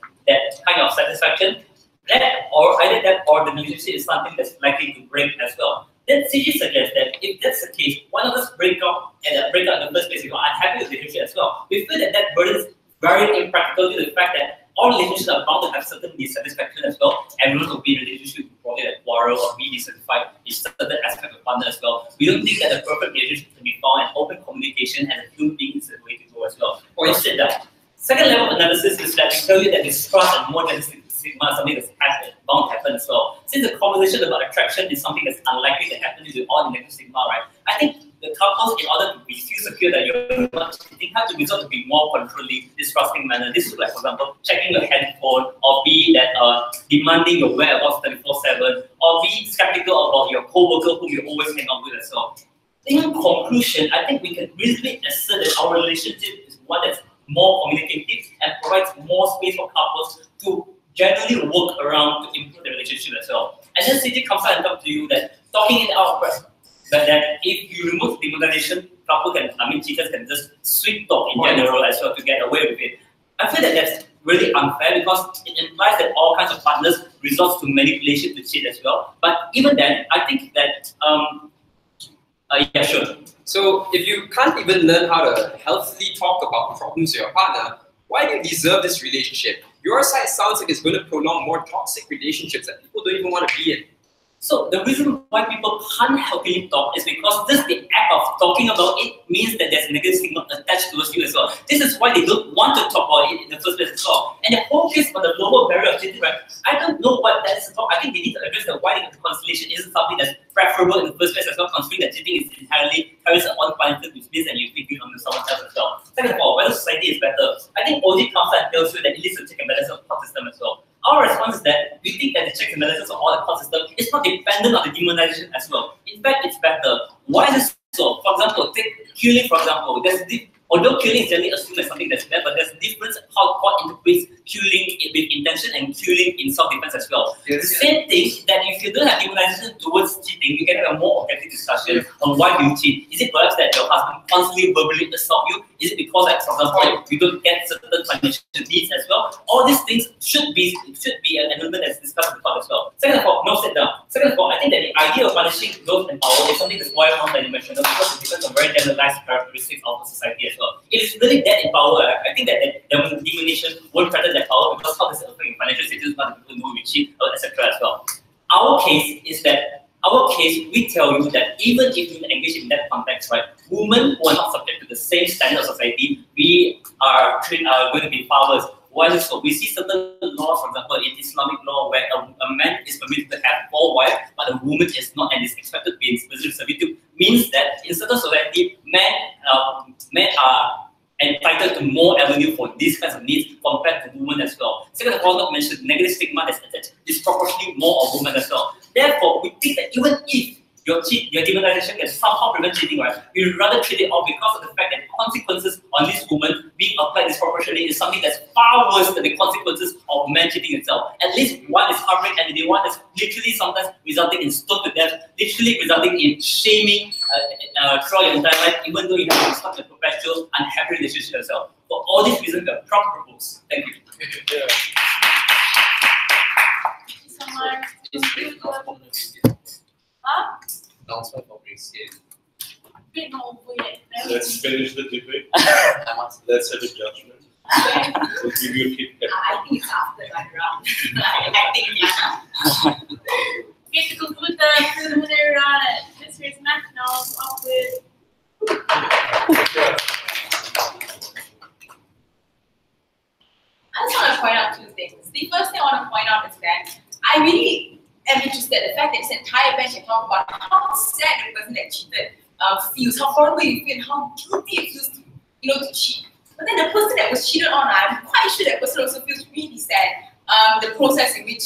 kind of satisfaction. Either that or the relationship is something that's likely to break as well. Then CG suggests that if that's the case, why not just break up in the first place if you're unhappy with the relationship as well? We feel that burden is very impractical due to the fact that all relationships are bound to have certain dissatisfaction as well. Everyone will be in a relationship with probably that quarrel or be dissatisfied in certain aspect of partner as well. We don't think that the perfect relationship can be found, and open communication and a human being is the way to go as well. Or instead that. Second level of analysis is that we tell you that distrust and more generally stigma is something that's bound to happen as well. Since the conversation about attraction is something that's unlikely to happen due to all the negative stigma, right? I think the couples, in order to be feel secure that you're not cheating, have to resort to be more controlling, distrusting manner. This is like, for example, checking your handphone, or be that demanding your whereabouts 24/7, or be skeptical about your co-worker whom you always hang out with as well. In conclusion, I think we can reasonably assert that our relationship is one that's more communicative and provides more space for couples to generally work around to improve the relationship as well. And then CG comes out and talks to you that talking it out first, but that if you remove demonization, cheaters can just sweet talk in general as well to get away with it. I feel that that's really unfair because it implies that all kinds of partners resort to manipulation to cheat as well. But even then, I think that yeah, sure. So if you can't even learn how to healthily talk about problems with your partner, why do you deserve this relationship? Your side sounds like it's going to prolong more toxic relationships that people don't even want to be in. So the reason why people can't healthily talk is because just the act of talking about it means that there's negative stigma attached towards you as well. This is why they don't want to talk about it in the first place as well. And the whole case for the lower barrier of cheating, right? I don't know what that is about. I think they need to address the why the reconciliation isn't something that's preferable in the first place as well, considering that cheating is inherently carries an unfinite which means that you think you on someone else as well. Second of all, whether society is better, I think OG comes out and tells you that it needs to check and balance of the court system as well. Our response is that we think that the checks and balances of all the court system is not dependent on the demonization as well. In fact, it's better. Why is it so? For example, take killing, for example. Although killing is generally assumed as something that's bad, but there's a difference how court interprets killing with intention and killing in self-defense as well. Yes. The same thing that if you don't have demonization towards cheating, you can have a more objective discussion on why you cheat. Is it perhaps that your husband constantly verbally assault you? Is it because, like, for example, you don't get certain financial needs as well? All these things should be an element that's discussed in the court as well. Second of all, no sit down. Second of all, I think that the idea of punishing those in power is something that's wide one-dimensional because it depends on very generalized characteristics of the society as well. If it's really that in power, I think that demonization won't threaten that power because how does it affect financial status, how do people know we cheat, etc. as well. Our case is that we tell you that even if you engage in that context, right, women who are not subject to the same standard of society, we are going to be powers. Why is it so? We see certain laws, for example, in Islamic law, where a man is permitted to have 4 wives, but a woman is not, and is expected to be in specific servitude. Means that in certain society, men are entitled to more avenue for these kinds of needs compared to women as well. Second of all, not mentioned, negative stigma that's attached disproportionately more of women as well. Therefore, we think that even if your demonization can somehow prevent cheating, right, we would rather treat it off because of the fact that the consequences on this woman being applied disproportionately is something that's far worse than the consequences of men cheating itself. At least one is covering, and the one is literally sometimes resulting in stoned to death, literally resulting in shaming throughout your entire life, even though you have such a perpetual unhappy relationship yourself. For all these reasons, we are proud to propose. Thank you. Announcement for Brixie. Let's finish the debate. Let's have a judgment. We'll give you a Kit Kat. I think it's after that round. I think yeah. Okay, to conclude the preliminary round at this year's nationals, off with. I just want to point out 2 things. The first thing I want to point out is that I really am interested in the fact that this entire bench can talk about how sad the person that cheated feels, how horrible you feel, how guilty it feels to, to cheat. But then the person that was cheated on, I'm quite sure that person also feels really sad. The process in which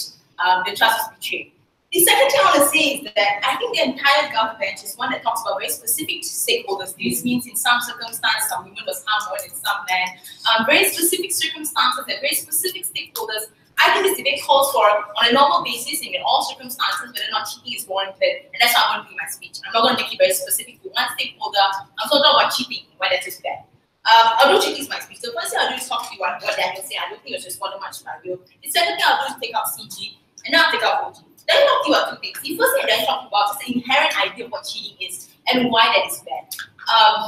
the trust was betrayed. The second thing I want to say is that I think the entire Gulf bench is one that talks about very specific stakeholders. This means in some circumstances, some women was harmed more than some men. Very specific circumstances and very specific stakeholders. I think this debate calls for, on a normal basis, and in all circumstances, whether or not cheating is warranted. And that's how I'm going to do my speech. I'm not going to make it very specific to one stakeholder. I'm talking about cheating, when that is bad. Although cheating is my speech, the first thing I'll do is talk to you about what Daniel said. I don't think it was responding much to my view. The second thing I'll do is take out CG, and then I'll take out OG. Then I'll talk to you about 2 things. The first thing I'll talk about is the inherent idea of what cheating is and why that is bad.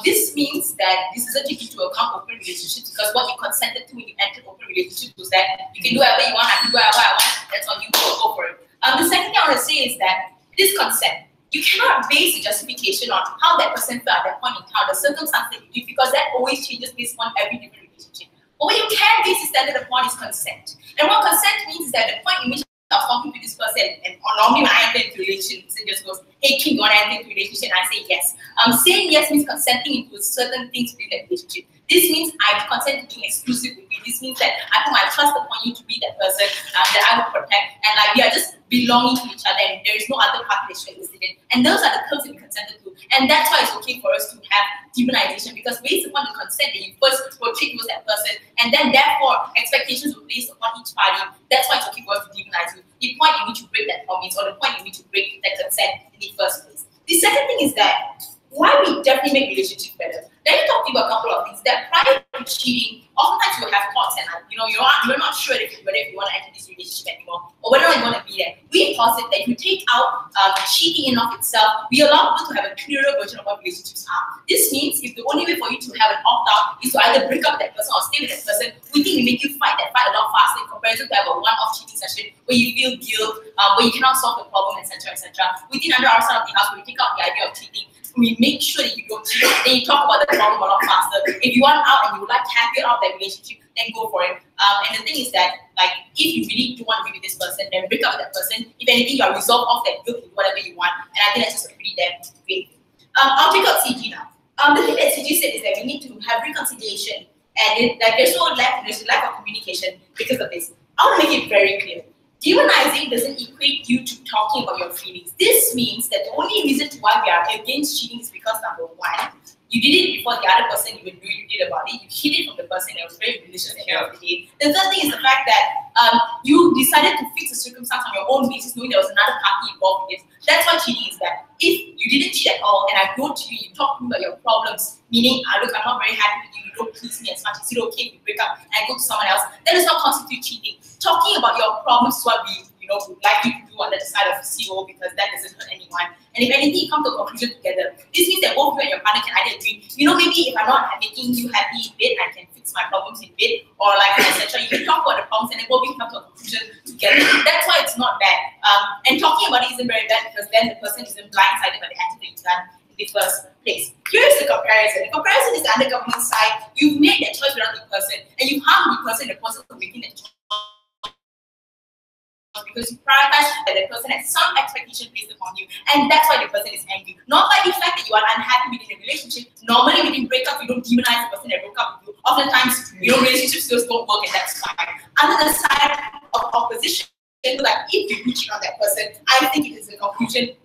This means that this doesn't take into account open relationships because what you consented to when you entered open relationships was that you can do whatever you want, I can do whatever I want, that's on you, go for it. The second thing I want to say is that this consent, you cannot base a justification on how that person felt at that point in time, the circumstances that you did, because that always changes based on every different relationship. But what you can base a standard upon is consent. And what consent means is that the point in which I was talking to this person, and normally when I enter into a relationship, it just goes, hey, King, you want to enter into a relationship? And I say yes. Saying yes means consenting into certain things within that relationship. This means I consent to being exclusive with you. This means that I put my trust upon you to be that person that I will protect. And like we are just belonging to each other, and there is no other party that's interested in. And those are the terms that we consented to. And that's why it's okay for us to have demonization, because based upon the consent that you first portray towards that person, and then therefore expectations were placed upon each party, that's why it's okay for us to demonize you. The point in which you break that promise, or the point in which you break that consent in the first place. The second thing is that why we definitely make relationships better. Then you talked about a couple of things that prior to cheating, oftentimes you will have thoughts and you're not sure whether you want to enter this relationship anymore or whether you want to be there. We posit that if you take out cheating in and of itself, we allow people to have a clearer version of what relationships are. This means if the only way for you to have an opt-out is to either break up with that person or stay with that person, we think we make you fight that fight a lot faster in comparison to have a one-off cheating session where you feel guilt, where you cannot solve the problem, etc., etc. We think under our side of the house, when we take out the idea of cheating, we make sure that you don't cheat, then you talk about the problem a lot faster. If you want out and you would like to have it out of that relationship, then go for it. And the thing is that, like, if you really do want to be with this person, then break up with that person. If anything, you are resolved off that guilt, whatever you want. And I think that's just a pretty damn great thing. I'll take out CG now. The thing that CG said is that we need to have reconciliation, and there's a lack of communication because of this. I want to make it very clear. Demonizing doesn't equate you to talking about your feelings. This means that the only reason why we are against cheating is because, number one, You did it before the other person even knew you did about it. You hid it from the person. It was very malicious at the end of the day. The third thing is the fact that you decided to fix a circumstance on your own basis, knowing there was another party involved in it. That's what cheating is. That if you didn't cheat at all, and I go to you, you talk to me about your problems, meaning, look, I'm not very happy with you, you don't please me as much, is it okay if we break up and I go to someone else? That does not constitute cheating. Talking about your problems is what we would like you to do on the side of the CO, because that doesn't hurt anyone. And if anything, you come to a conclusion together. This means that both you and your partner can either agree, maybe if I'm not making you happy in bed, I can fix my problems in bed, or like etc. You can talk about the problems and then both of you come to a conclusion together. That's why it's not bad. And talking about it isn't very bad, because then the person isn't blindsided by the action that you've done in the first place. Here's the comparison. The comparison is the under government side. You've made that choice without the person, and you harm the person for making that choice, because you prioritize that the person has some expectation based upon you, and that's why the person is angry. Not by the fact that you are unhappy within a relationship. Normally within breakup, you don't demonize the person that broke up with you. Oftentimes, relationships just don't work, and that's fine. Under the side of opposition, like if you do cheat on that person, I think it is a conclusion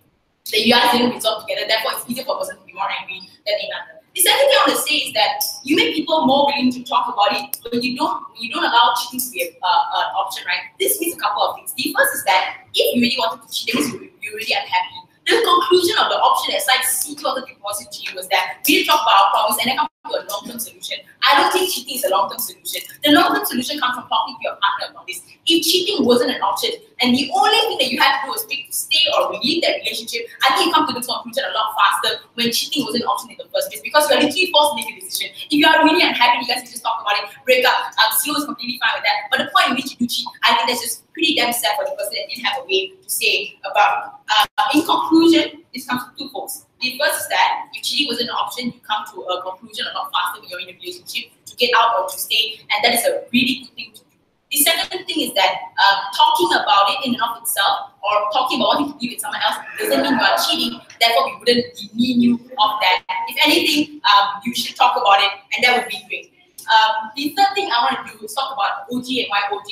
that you guys didn't resolve together. Therefore, it's easier for a person to be more angry than another. The second thing I want to say is that you make people more willing to talk about it when you don't allow cheating to be an option, right? This means a couple of things. The first is that if you really wanted to cheat, that means you're really unhappy. The conclusion of the option that side C wanted to deposit to you was that we talk about our problems and then come to a long-term solution. I don't think cheating is a long-term solution. The long-term solution comes from talking to your partner about this. If cheating wasn't an option and the only thing that you had to do was pick to stay or leave that relationship, I think you come to this conclusion a lot faster when cheating wasn't an option in the first place, because you're literally forced to make a decision. If you are really unhappy, you guys can just talk about it, break up. CEO is completely fine with that. But the point in which you do cheat, I think that's just pretty damn sad for the person that didn't have a way to say about it. In conclusion, this comes to two folds. The first is that if cheating wasn't an option, you come to a conclusion a lot faster when you're in a relationship to get out or to stay, and that is a really good thing to do. The second thing is that talking about it in and of itself, or talking about wanting to be with someone else, doesn't mean you are cheating. Therefore, we wouldn't demean you of that. If anything, you should talk about it, and that would be great. The third thing I want to do is talk about OG and why OG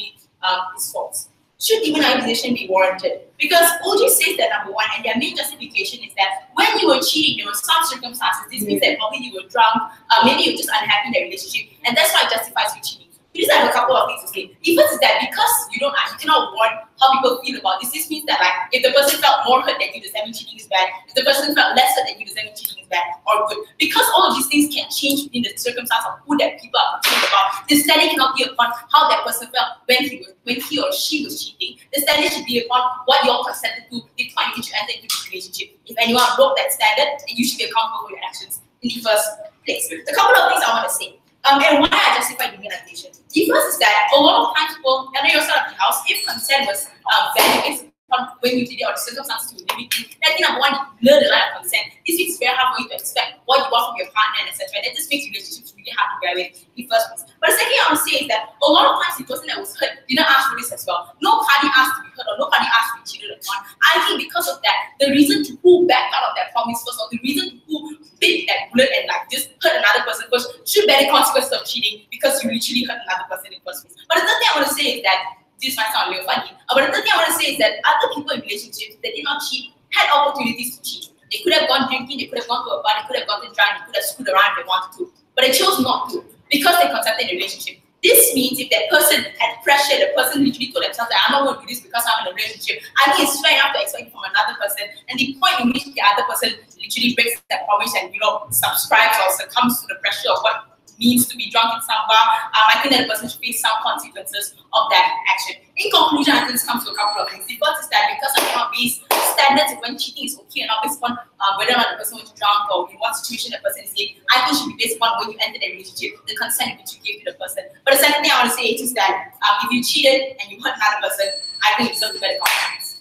is false. Should demonization be warranted? Because OG says that number one, and their main justification is that when you were cheating, there were some circumstances. This means that probably you were drunk, maybe you were just unhappy in the relationship, and that's why it justifies you cheating. You just have a couple of things to say. The first is that because you cannot warn how people feel about this. This means that if the person felt more hurt than you, does that mean cheating is bad? If the person felt less hurt than you, does that mean cheating is bad or good? Because all of these things can change within the circumstance of who that people are concerned about. The study cannot be upon how that person felt when he or she was cheating. The study should be upon what you all consented to, the point in which you entered into this relationship. If anyone broke that standard, then you should be accountable for your actions in the first place. A couple of things I want to say. And why I justify demonization. The first is that a lot of times people, and then you're outside of the house, if consent was valid based upon when you did it or the circumstances you did it, I think number one, you learn the line of consent. This makes it very hard for you to expect what you want from your partner and etc. And that just makes relationships really hard to bear with in the first place. But the second thing I want to say is that a lot of times the person that was hurt didn't ask for this as well. No party asked to be hurt or no party asked to be cheated upon. I think because of that, the reason to pull back out of that promise first, or the reason to pull big that bullet and just hurt another person first, should bear the consequences of cheating, because you literally hurt another person in the first place. But the third thing I want to say is that, this might sound a little funny, but the third thing I want to say is that other people in relationships that did not cheat had opportunities to cheat. They could have gone drinking, they could have gone to a bar, they could have gotten drunk, they could have screwed around if they wanted to, but they chose not to because they consented in a relationship. This means if that person had pressure, the person literally told themselves that I'm not going to do this because I'm in a relationship, I think it's fair enough to expect it from another person. And the point in which the other person literally breaks that promise and subscribes or succumbs to the pressure of what means to be drunk in some bar, I think that the person should face some consequences of that action. In conclusion, I think this comes to a couple of things. The first is that because of our base standards of when cheating is okay and not based upon whether or not the person was drunk or in what situation the person is in, I think it should be based upon when you enter the relationship, the consent which you gave to the person. But the second thing I want to say is that if you cheated and you hurt another person, I think you deserve to better consequences.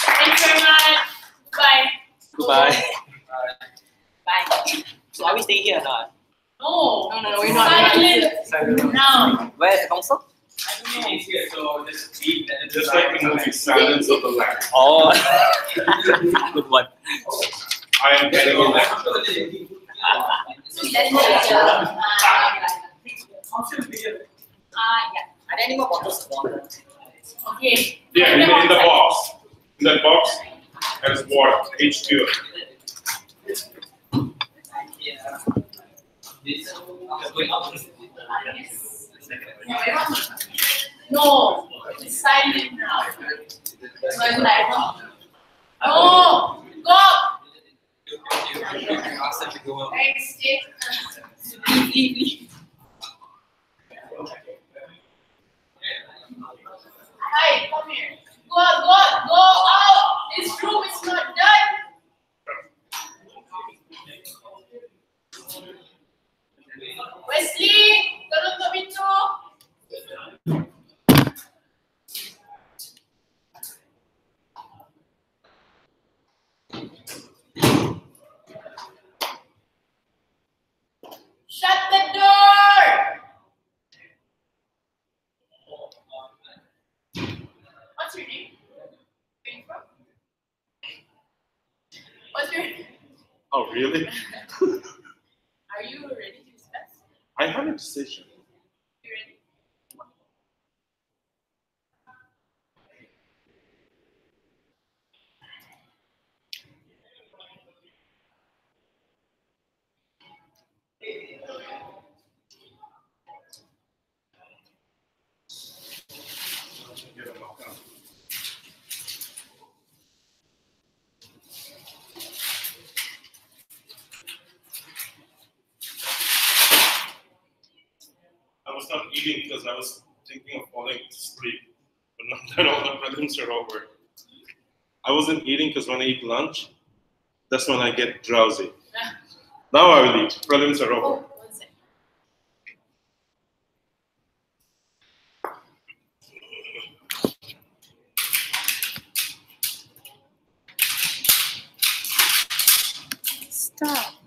Thank you very much. Bye. Goodbye. Bye. So are we staying here or not? No, we're not. Silent. No. Where's the council? I don't know. It's here, so just leave and Just like the movie Silence of the Lambs. Oh, good one. I am telling you that. Are there any more bottles of water? Okay. Yeah, in the box. In that box, there's water, H2O. Going up. No, it's silent now. No, go. Ask them to go up. Leave. Hi, come here. Go out. This room is not done. Wesley, tolong tutup pintu. Shut the door. What's your name? Where are you from? What's your name? Oh, really? Are you ready to discuss? I have a decision. You ready? I was not eating because I was thinking of falling asleep, but now that all the prelims are over. I wasn't eating because when I eat lunch, that's when I get drowsy. Now I will eat. Prelims are over. Oh, 1 second. Stop.